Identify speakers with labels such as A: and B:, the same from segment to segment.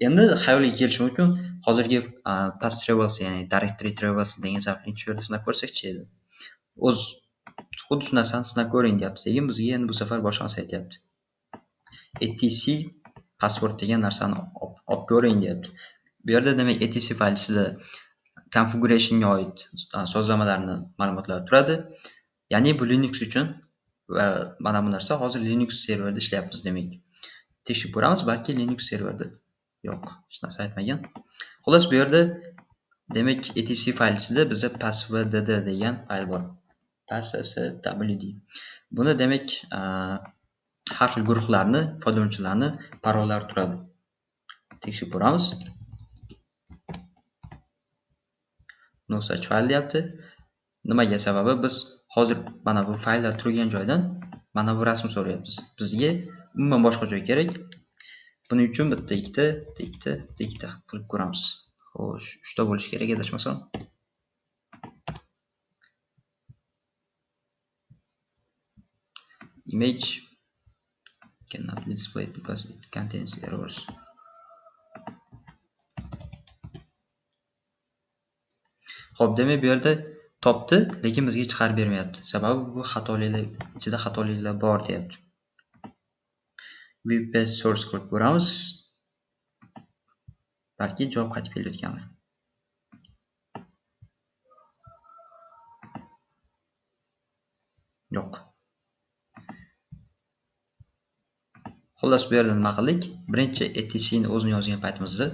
A: Endi xayoliga kelishi mumkin, hozirgi past travels, ya'ni directory travels degan safni shu yerda sinab ko'rsakchi edi. O'z xuddi shu narsani sinab ko'ring deyapti. Lekin bizga endi bu safar boshqa narsa aytyapti. etc password degan narsani olib ko'ring deyapti. Bu yerda demak etc fayl ichida configurationga oid sozlamalarni ma'lumotlar turadi. Ya'ni bu Linux uchun va mana bu narsa hozir Linux serverda ishlayapmiz demak. Tekshirib ko'ramiz, balki Linux serverda. Yo'q, hech narsa aytmagan. Xullas bu yerda demak etc fayl ichida bizda passwd degan fayl bor. passwd. Buni demak har xil guruhlarni, foydalanuvchilarni parollari turadi. Tekshirib ko'ramiz. No such file deyapti. Nimaga sababi biz hozir mana bu fayllar turgan joydan mana bu rasm so'rayapmiz. Bizga umuman boshqa joy kerak. Buning uchun bitta ikkita qilib ko'ramiz. Xo'sh, 3 ta bo'lishi kerak adashmasam. Image cannot be displayed because it contains errors. Xo'p, demak bu yerda topdi, lekin bizga chiqarib bermayapti. Sababi bu xatoliklar ichida xatoliklar bor deyapti. View page source qilib ko'ramiz. Balki javob qaytib kelayotgandir. Yo'q. Xullas bu yerda nima qildik? Birinchi etc ni o'zini yozgan paytimizda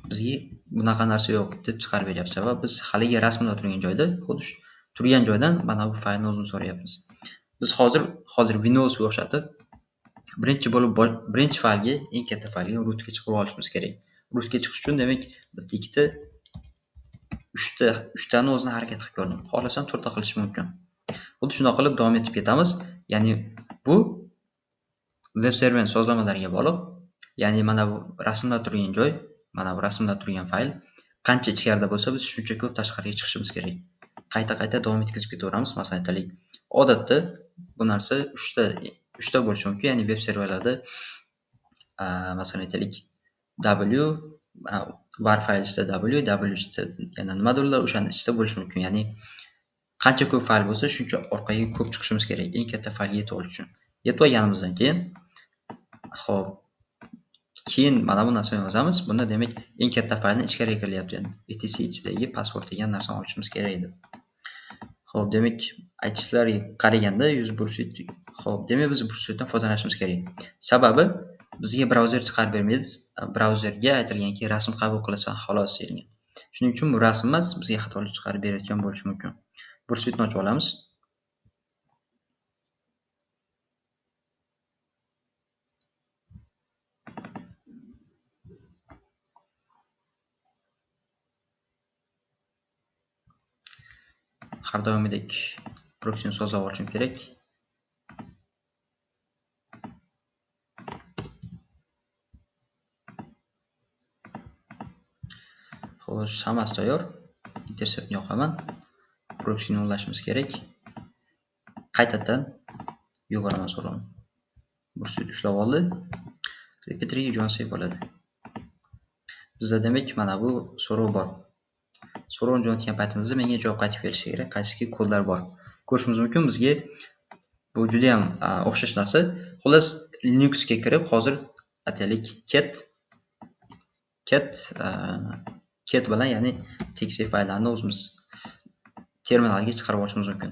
A: bizga bunaqa narsa yo'q deb chiqarib beryapti. Sabab biz haligi rasmda turgan joyda, xuddi shu turgan joydan mana bu faylni o'zini so'rayapmiz. Biz hozir Windowsga o'xshatib birinchi faylga, eng katta faylga rootga chiqib olishimiz kerak. Rootga chiqish uchun demak bitta ikkita 3 tani o'zini harakat qilib ko'rdim. Xohlasam 4 ta qilish mumkin. Xuddi shunday qilib davom etib ketamiz. Ya'ni bu web server sozlamalariga bog'liq. Ya'ni mana bu rasmda turgan joy, mana bu rasmda turgan fayl qancha ichkarida bo'lsa, biz shuncha ko'p tashqariga chiqishimiz kerak. Qayta davom etkazib ketaveramiz. Masalan aytaylik, odatda bu narsa 3 ta bo'lishi mumkin. Ya'ni web serverlarda masalan aytaylik var fayl ichida w ichida yana nimadirlar o'shani ichida bo'lishi mumkin. Ya'ni qancha ko'p fayl bo'lsa, shuncha orqaga ko'p chiqishimiz kerak. Eng katta faylga yetib olish uchun. Yetib olganimizdan keyin xo'p, keyin mana bu narsani yozamiz. Bunda demak eng katta faylni ichkariga kirilyapti. Ya'ni etc ichidagi password degan narsani olishimiz kerak edi. Xo'p, demak aytishlariga qaraganda 100%. Xo'p, demak biz bursutdan foydalanishimiz kerak. Sababi bizga brauzer chiqarib bermaydi. Brauzerga aytilganki, rasm qabul qilasan xolos deyilgan. Shuning uchun bu rasm emas, bizga xatolik chiqarib berayotgan bo'lishi mumkin. Bursutni ochib olamiz. Har doimgidek proksini sozlab olishim kerak. Xo'sh, hammasi tayyor. Interceptni yoqaman. Proksini ulashimiz kerak. Qaytadan yuboraman so'rovni. Bursut ushlab oldi. Repeaterga jo'natsak bo'ladi. Bizda demak mana bu so'rov bor. So'rovni jo'natgan paytimizda menga javob qaytib kelishi kerak. Qaysiki kodlar bor. Ko'rishimiz mumkin. Bizga bu juda ham o'xshash narsa. Xullas Linuxga kirib hozir aytaylik cat bilan, ya'ni txt fayllarni o'zimiz terminalga chiqarib olishimiz mumkin.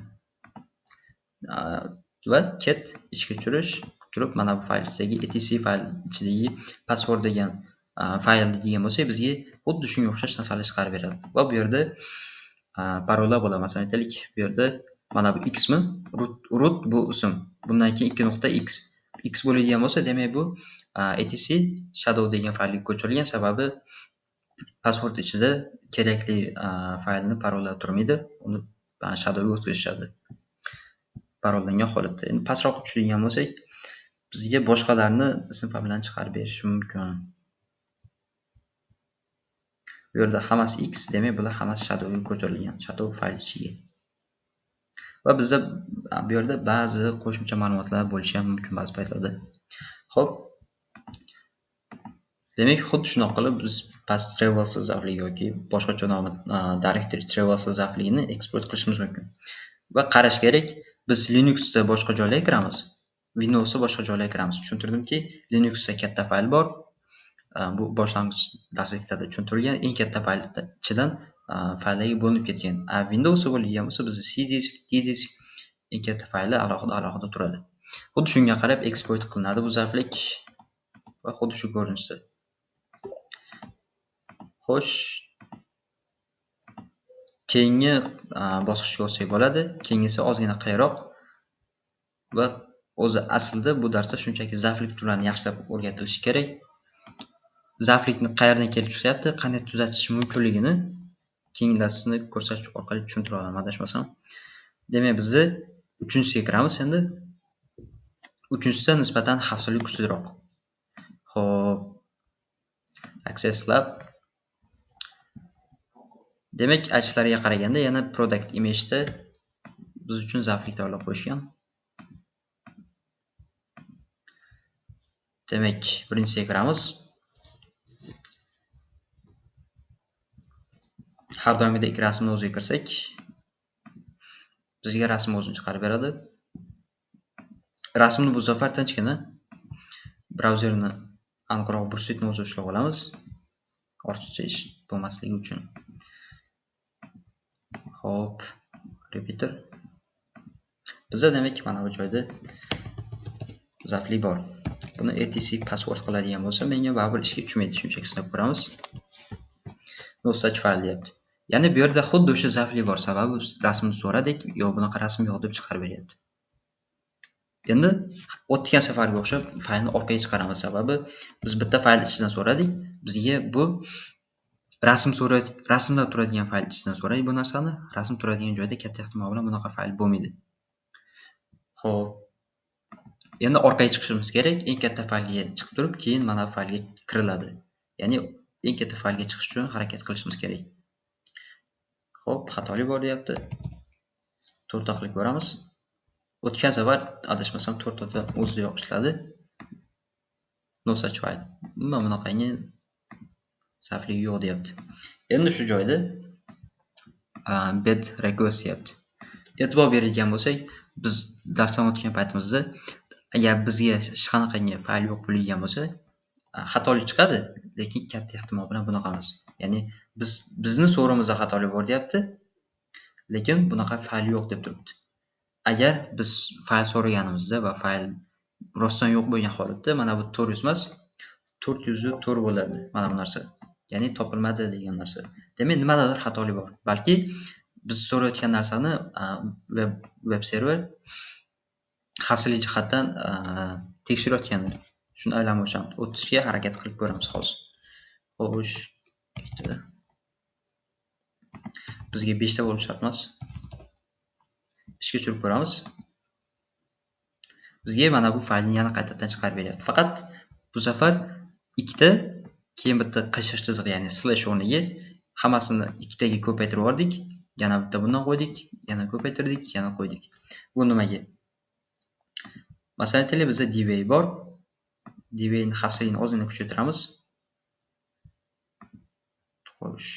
A: Va cat ichga tushirish turib mana bu fayl ichidagi etc fayl ichidagi password degan faylni degan bo'lsa, bizga xuddi shunga o'xshash narsalar chiqarib beradi. Va bu yerda parollar bo'ladi. Masalan aytaylik, bu yerda mana bu x mi? Root bu ism. Bundan keyin 2.x. X bo'ladigan bo'lsa, demak bu etc shadow degan faylga ko'chirilgan. Sababi password ichida kerakli faylni parollar turmaydi. Uni shadowga o'tkazishadi. Parollangan holatda. Endi pastroqqa tushirgan bo'lsak, bizga boshqalarni ism bilan chiqarib berishi mumkin. Bu yerda hammasi x, demak bular hammasi shadowga ko'chirilgan, shadow fayl ichiga. Va bizda bu yerda ba'zi qo'shimcha ma'lumotlar bo'lishi ham mumkin ba'zi paytlarda. Xo'p. Demak, xuddi shunaqa qilib biz past traversal zavli yoki boshqacha nomi directory traversal zavligini eksport qilishimiz mumkin. Va qarash kerak, biz Linuxda boshqa joylarga kiramiz, Windowsda boshqa joylarga kiramiz. Tushuntirdimki, Linuxda katta fayl bor. Bu boshlang'ich darsliklarda tushuntirilgan eng katta fayl ichidan fayllarga bo'linib ketgan. Windowsda bo'lgan bo'lsa, bizda C disk, D disk eng katta fayli alohida turadi. Xuddi shunga qarab eksport qilinadi bu zavlik va xuddi shu ko'rinishda. Xo'sh, keyingi bosqichga o'tsak bo'ladi. Keyingisi ozgina qiyinroq va o'zi aslida bu darsda shunchaki zavlik turlarini yaxshilab o'rgatilishi kerak. Zavlikni qayerdan kelib chiqyapti, qanday tuzatish mumkinligini keyingi darsni ko'rsatish orqali tushuntira olaman adashmasam. Demak, bizni 3-siga kiramiz endi. 3-sida nisbatan xavfsizlik kuchliroq. Xo'p, Access Lab. Demak, aytishlariga qaraganda yana Product Image'da biz uchun zavlik tayyorlab qo'yishgan. Demak, birinchisiga kiramiz. Har doimgidek rasmni o'ziga kirsak, bizga rasm o'zini chiqarib beradi. Rasmni bu safar tinchgina brauzerni aniqroq bursitni o'zi ushlab olamiz. Ortiqcha ish bo'lmasligi uchun. Xo'p, repeater. Bizda demak mana bu joyda zavli bor. Buni etc password qiladigan bo'lsa, menga baribir ishga tushmaydi, shunchaki sinab ko'ramiz. No such file deyapti. Ya'ni bu yerda xuddi o'sha zavli bor, sababi rasmni so'radik, yo'q bunaqa rasm yo'q deb chiqarib beryapti. Endi o'tgan safarga o'xshab faylni orqaga chiqaramiz, sababi biz bitta fayl ichidan so'radik, bizga bu rasmda turadigan fayl ichidan so'raydi bu narsani. Rasm turadigan joyda katta ehtimol bilan bunaqa fayl bo'lmaydi. Xo'p, endi orqaga chiqishimiz kerak. Eng katta faylga chiqib turib, keyin mana bu faylga kiriladi. Ya'ni eng katta faylga chiqish uchun harakat qilishimiz kerak. Xo'p, xatolik bor deyapti. 4 ta qilib ko'ramiz. O'tgan safar adashmasam 4 ta o'zida yo'q ishladi. No such file. Umuman bunaqangi zavli yo'q deyapti. Endi shu joyda bed request deyapti. E'tibor beradigan bo'lsak, biz darsdan o'tgan paytimizda agar bizga hech qanaqangi fayl yo'q bo'lgan bo'lsa, xatolik chiqadi, lekin katta ehtimol bilan bunaqa emas. Ya'ni bizni so'rovimizda xatolik bor deyapti, lekin bunaqa fayl yo'q deb turibdi. Agar biz fayl so'raganimizda va fayl rostdan yo'q bo'lgan holatda mana bu 400 emas, 404 bo'lardi mana bu narsa. Ya'ni topilmadi degan narsa. Demak, nimadadir xatolik bor. Balki biz so'rayotgan narsani web server xavfsizlik jihatdan tekshirayotgandir. Shuni aylanmoqchim. O'tishga harakat qilib ko'ramiz hozir. Xo'sh, bizga 5 ta bo'lib shart emas. Ishga tushirib ko'ramiz. Bizga mana bu faylni yana qaytadan chiqarib beryapti. Faqat bu safar ikkita, keyin bitta qishiq chiziq, ya'ni slash o'rniga hammasini ikkitaga ko'paytirib yubordik. Yana bitta bundan qo'ydik, yana ko'paytirdik, yana qo'ydik. Bu nimaga? Masalan, aytaylik, bizda DVA bor. DVA ni xavfsizligini ozgina kuchaytiramiz. Xo'sh.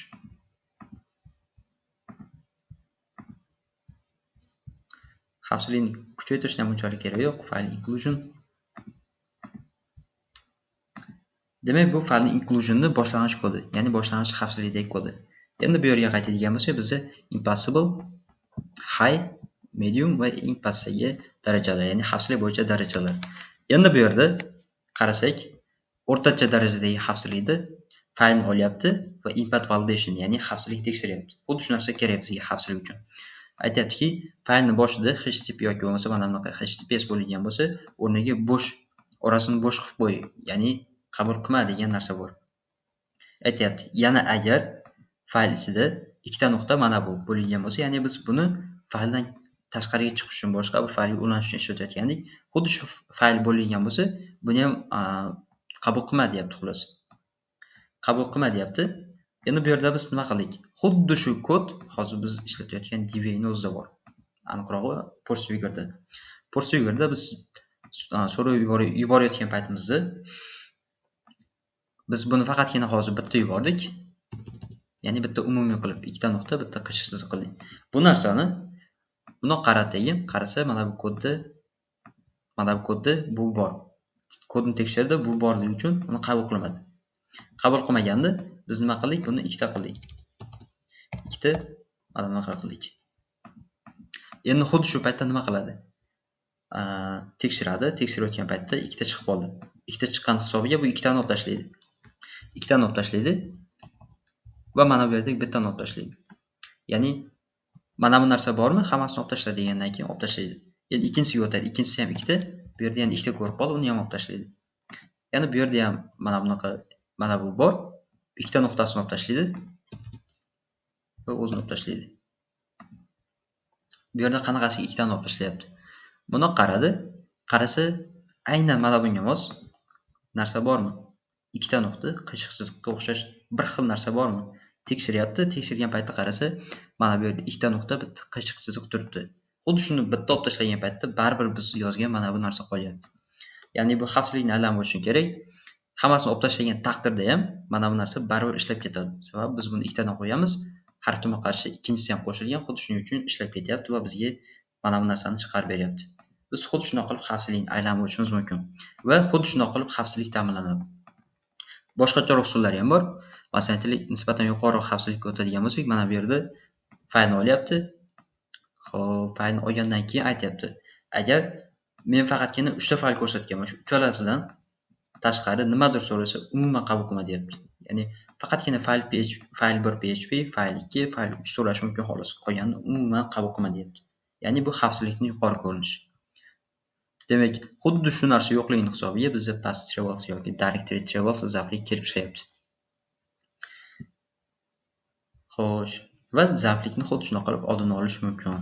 A: Xavfsizlikni kuchaytirishdan bunchalik kerak yo'q. File inclusion. Demak, bu file inclusion'ni boshlang'ich kodi, ya'ni boshlang'ich xavfsizlikdagi kodi. Endi bu yerga qaytadigan bo'lsak, bizda impossible, high, medium va eng pastdagi darajalar, ya'ni xavfsizlik bo'yicha darajalar. Endi bu yerda qarasak, o'rtacha darajadagi xavfsizlikni faylni olyapti va input validation, ya'ni xavfsizlik tekshiryapti. Xuddi shu narsa kerak bizga xavfsizlik uchun. Aytayaptiki, faylni boshida HTTP yoki bo'lmasa mana bunaqa HTTPS bo'lgan bo'lsa, o'rniga bo'sh, orasini bo'sh qilib qo'y, ya'ni qabul qilma degan narsa bor. Aytayapti, yana agar fayl ichida ikkita nuqta mana bu bo'lgan bo'lsa, ya'ni biz buni fayldan tashqariga chiqish uchun boshqa bir faylga ulanish uchun ishlatayotgandik. Xuddi shu fayl bo'lgan bo'lsa, buni ham qabul qilma deyapti xolos. Qabul qilma deyapti. Endi bu yerda biz nima qildik? Xuddi shu kod hozir biz ishlatayotgan DVA ni o'zida bor. Aniqrog'i Portswiggerda. Portswiggerda biz so'rov yuborayotgan paytimizda Biz buni faqatgina hozir bitta yubordik. Ya'ni bitta umumiy qilib, ikkita nuqta, bitta qiyshiq chiziq qildik. Bu narsani bundoq qaratayim, qarasa mana bu kodda bu bor. Kodni tekshirdi, bu borligi uchun uni qabul qilmadi. Qabul qilmaganda biz nima qildik? Buni ikkita qildik. Ikkita mana bunaqa qildik. Endi xuddi shu paytda nima qiladi? Tekshiradi. Tekshirayotgan paytda ikkita chiqib qoldi. Ikkita chiqqan hisobiga bu ikkitani olib tashlaydi. Ikkitani olib tashlaydi va mana bu yerda bittani olib tashlaydi. Ya'ni mana bu narsa bormi? Hammasini olib tashla degandan keyin olib tashlaydi. Endi ikkinchisiga o'tadi. Ikkinchisi ham ikkita. Bu yerda yana ikkita ko'rib qoldi, uni ham olib tashlaydi. Ya'ni bu yerda ham mana bunaqa mana bu bor. Ikkita nuqtasini olib tashlaydi va o'zini olib tashlaydi. Bu yerda qanaqasiga ikkitani olib tashlayapti? Buni qaradi. Qarasa, aynan mana bunga mos narsa bormi? Ikkita nuqta qiyshiq chiziqqa o'xshash bir xil narsa bormi? Tekshiryapti. Tekshirgan paytda qarasa, mana bu yerda ikkita nuqta, bitta qiyshiq chiziq turibdi. Xuddi shuni bitta olib tashlagan paytda baribir biz yozgan mana bu narsa qolyapti. Ya'ni bu xavfsizlikni alamati uchun kerak. Hammasini olib tashlagan taqdirda ham mana bu narsa baribir ishlab ketadi. Sababi biz buni ikkitadan qo'yamiz, har kimga qarshi ikkinchisi ham qo'shilgan, xuddi shuning uchun ishlab ketyapti va bizga mana bu narsani chiqarib beryapti. Biz xuddi shunday qilib xavfsizlikni aylanib o'tishimiz mumkin va xuddi shunday qilib xavfsizlik ta'minlanadi. Boshqacharoq usullari ham bor. Masalan, aytaylik, nisbatan yuqori xavfsizlikka o'tadigan bo'lsak, mana bu yerda faylni olyapti. Xo'p, faylni olgandan keyin aytyapti. Agar men faqatgina 3 ta fayl ko'rsatganman, shu uchalasidan tashqari nimadir so'rasa, umuman qabul qilma deyapti. Ya'ni faqatgina fayl 1 PHP, fayl 2, fayl 3 so'rash mumkin xolos. Qolganini umuman qabul qilma deyapti. Ya'ni bu xavfsizlikning yuqori ko'rinishi. Demak, xuddi shu narsa yo'qligini hisobiga bizda past travels yoki direct retrievals zaifligi kelib chiqyapti. Xo'sh, va zaiflikni xuddi shunday qilib oldini olish mumkin.